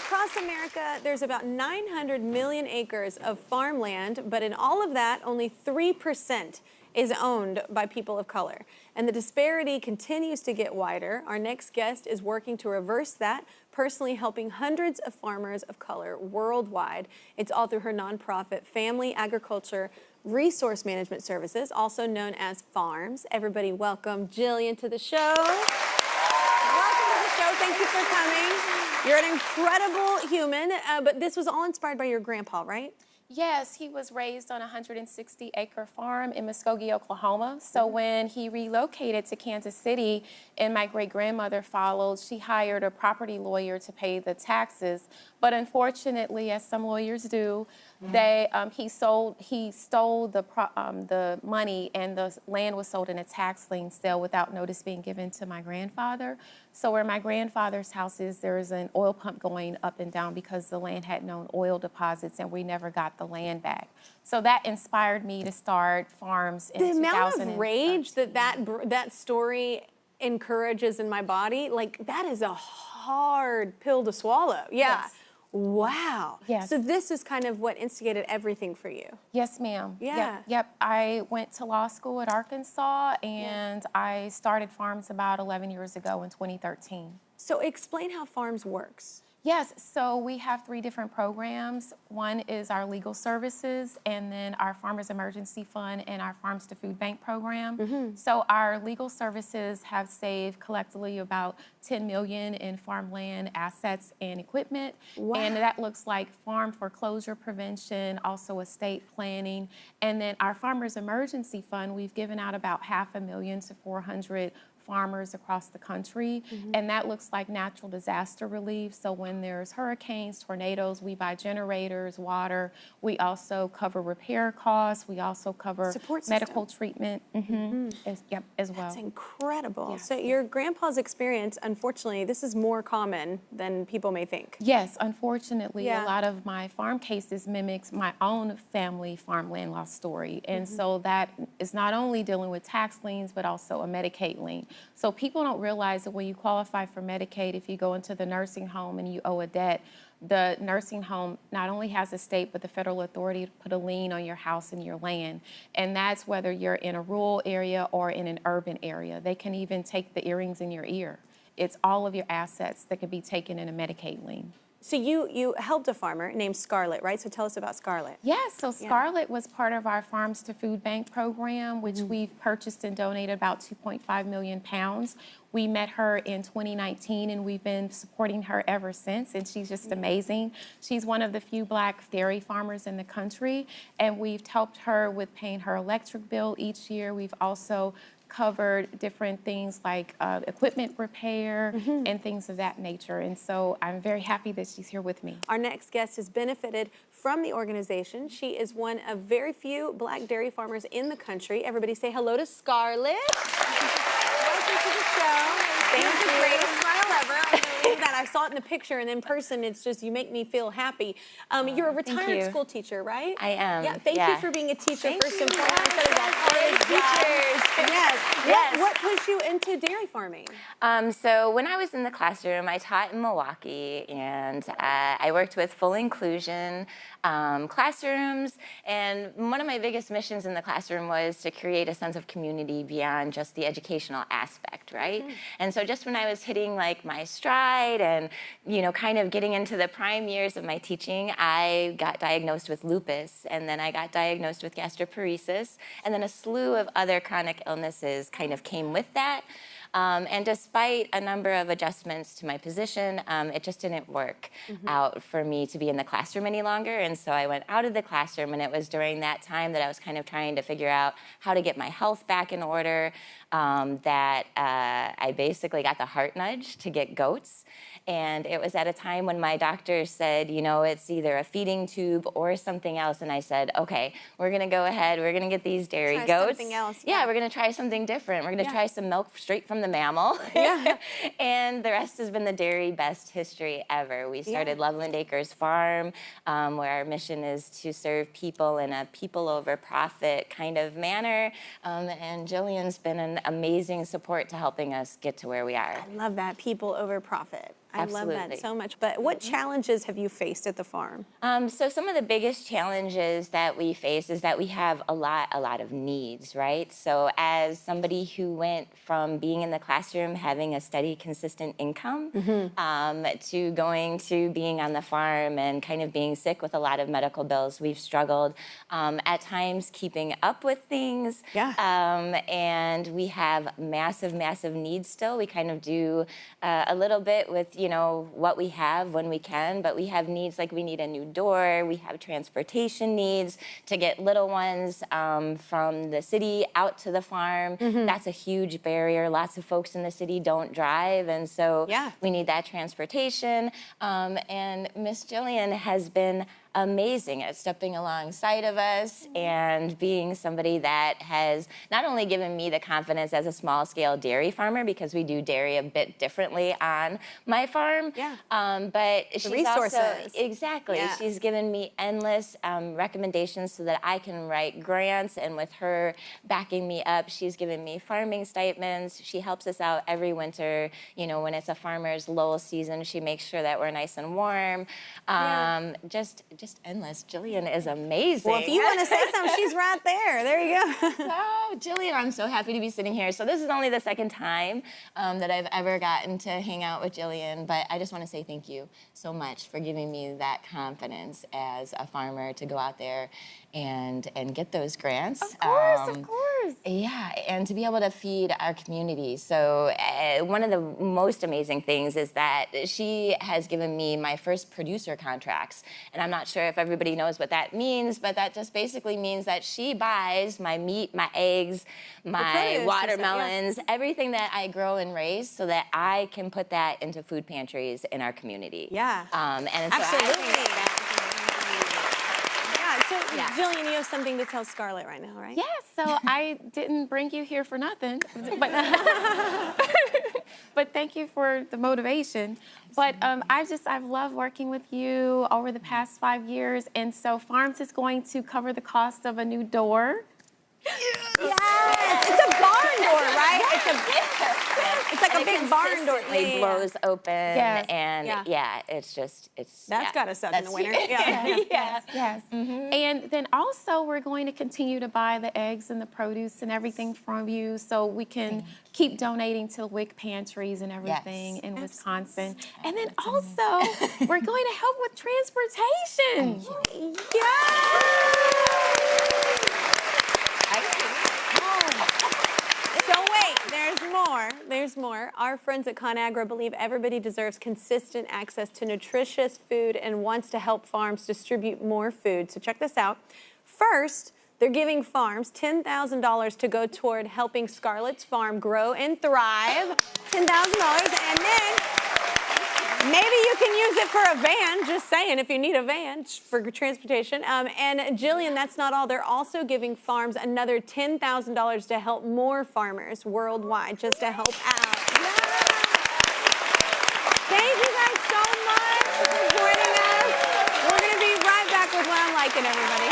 Across America, there's about 900 million acres of farmland, but in all of that, only 3% is owned by people of color. And the disparity continues to get wider. Our next guest is working to reverse that, personally helping hundreds of farmers of color worldwide. It's all through her nonprofit, Family Agriculture Resource Management Services, also known as F.A.R.M.S. Everybody welcome Jillian to the show. Welcome to the show. Thank you for coming. You're an incredible human, but this was all inspired by your grandpa, right? Yes, he was raised on a 160-acre farm in Muskogee, Oklahoma. So when he relocated to Kansas City and my great-grandmother followed, she hired a property lawyer to pay the taxes. But unfortunately, as some lawyers do, he stole the money, and the land was sold in a tax lien sale without notice being given to my grandfather. So where my grandfather's house is, there is an oil pump going up and down because the land had known oil deposits, and we never got the land back. So that inspired me to start F.A.R.M.S. in 2013. The amount of rage that story encourages in my body, like, that is a hard pill to swallow. Yeah. Yes. Wow. Yes. So this is kind of what instigated everything for you. Yes, ma'am. Yeah. Yep. I went to law school at Arkansas, and I started F.A.R.M.S. about 11 years ago in 2013. So explain how F.A.R.M.S. works. Yes, so we have 3 different programs. One is our legal services, and then our Farmers Emergency Fund and our Farms to Food Bank program. So our legal services have saved collectively about $10 million in farmland assets and equipment. Wow. And that looks like farm foreclosure prevention, also estate planning. And then our Farmers Emergency Fund, we've given out about $500,000 to 400 farmers across the country, and that looks like natural disaster relief. So when there's hurricanes, tornadoes, we buy generators, water. We also cover repair costs. We also cover medical treatment as well. That's incredible. Yes. So your grandpa's experience, unfortunately, this is more common than people may think. Yes, unfortunately, a lot of my farm cases mimics my own family farmland loss story. And so that is not only dealing with tax liens, but also a Medicaid lien. So people don't realize that when you qualify for Medicaid, if you go into the nursing home and you owe a debt, the nursing home not only has a state, but the federal authority to put a lien on your house and your land. And that's whether you're in a rural area or in an urban area. They can even take the earrings in your ear. It's all of your assets that could be taken in a Medicaid lien. So you helped a farmer named Scarlett, right? So tell us about Scarlett. Yes, so Scarlet was part of our Farms to Food Bank program, which we've purchased and donated about 2.5 million pounds. We met her in 2019, and we've been supporting her ever since, and she's just amazing. She's one of the few Black dairy farmers in the country, and we've helped her with paying her electric bill each year. We've also covered different things like equipment repair and things of that nature. And so I'm very happy that she's here with me. Our next guest has benefited from the organization. She is one of very few Black dairy farmers in the country. Everybody say hello to Scarlett. Welcome to the show. Thank you. The greatest smile ever. I believe that. I saw it in the picture, and in person, it's just, you make me feel happy. You're a retired school teacher, right? I am. Yeah. Thank you for being a teacher, first and foremost. That is a hard Teachers. Yes. Yes. What pushed you into dairy farming? So when I was in the classroom, I taught in Milwaukee, and I worked with full inclusion classrooms. And one of my biggest missions in the classroom was to create a sense of community beyond just the educational aspect, right? And so just when I was hitting like my stride and, you know, kind of getting into the prime years of my teaching, I got diagnosed with lupus, and then I got diagnosed with gastroparesis, and then a slew of other chronic illnesses kind of came with that. And despite a number of adjustments to my position, it just didn't work out for me to be in the classroom any longer. And so I went out of the classroom, and it was during that time that I was kind of trying to figure out how to get my health back in order, that I basically got the heart nudge to get goats. And it was at a time when my doctor said, you know, it's either a feeding tube or something else. And I said, okay, we're going to go ahead. We're going to get these dairy goats. Try something else. Yeah, we're going to try something different. We're going to try some milk straight from the mammal. And the rest has been the dairy best history ever. We started Loveland Acres Farm, where our mission is to serve people in a people over profit kind of manner. And Jillian's been an amazing support to helping us get to where we are. I love that, people over profit. I love that so much. But what challenges have you faced at the farm? So some of the biggest challenges that we face is that we have a lot of needs, right? So as somebody who went from being in the classroom, having a steady, consistent income, to going to being on the farm and kind of being sick with a lot of medical bills, we've struggled at times keeping up with things. Yeah. And we have massive needs still. We kind of do a little bit with, you know, what we have when we can, but we have needs like we need a new door, we have transportation needs to get little ones from the city out to the farm. That's a huge barrier. Lots of folks in the city don't drive, and so we need that transportation. And Miss Jillian has been amazing at stepping alongside of us and being somebody that has not only given me the confidence as a small-scale dairy farmer, because we do dairy a bit differently on my farm, but she's also, she's given me endless recommendations so that I can write grants, and with her backing me up, she's given me farming stipends. She helps us out every winter, you know, when it's a farmer's lull season, she makes sure that we're nice and warm. Just endless. Jillian is amazing. Well, if you want to say something, she's right there. There you go. So, Jillian, I'm so happy to be sitting here. So this is only the second time that I've ever gotten to hang out with Jillian, but I just want to say thank you so much for giving me that confidence as a farmer to go out there and get those grants. Of course. Yeah, and to be able to feed our community. So one of the most amazing things is that she has given me my first producer contracts, and I'm not sure if everybody knows what that means, but that just basically means that she buys my meat, my eggs, my watermelons, everything that I grow and raise, so that I can put that into food pantries in our community. Yeah. And so absolutely. So, Jillian, you have something to tell Scarlett right now, right? Yes, so I didn't bring you here for nothing, but, but thank you for the motivation. But I've loved working with you over the past 5 years, and so F.A.R.M.S is going to cover the cost of a new door. Yes! It's a barn door, right? It's like a big barn door. It blows open, and That's got us suck in the winter. Yes. And then also we're going to continue to buy the eggs and the produce and everything from you, so we can keep donating to WIC pantries and everything in Wisconsin. And then also we're going to help with transportation. So wait, there's more. Our friends at ConAgra believe everybody deserves consistent access to nutritious food and wants to help farms distribute more food. So check this out. First, they're giving farms $10,000 to go toward helping Scarlett's farm grow and thrive. $10,000, and then maybe you can use it for a van, just saying, if you need a van for transportation. And Jillian, that's not all. They're also giving farms another $10,000 to help more farmers worldwide, just to help out. Thank you guys so much for joining us. We're going to be right back with What I'm Liking, everybody.